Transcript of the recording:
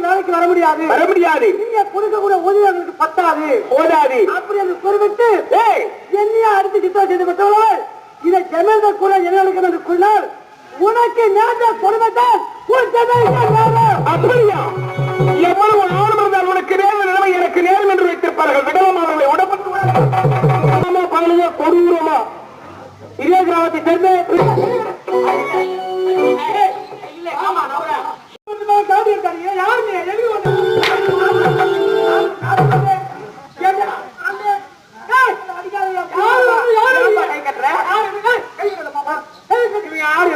வேலைக்கு வர முடியாது. நீங்க கொடுக்கக்கூடிய ஊதியங்களுக்கு பத்தாது போதாது அப்படி என்று குறிப்பிட்டு என்னையா அடித்து சித்தம் செய்து விட்டவர்கள் இதை ஜமீன்தார் கூட என்ன என்று கூறினார். உனக்கு நேர்ந்த கொடுமைத்தான் அப்படியா? எவ்வளவு ஆணவம் இருந்தால் உனக்கு நேர்ந்த நிலைமை எனக்கு நேரம் என்று வைத்திருப்பார்கள். விடவமானவர்களை உடம்பு பகலையோ கொடூரமா இதே கிராமத்தை சேர்ந்து யாரு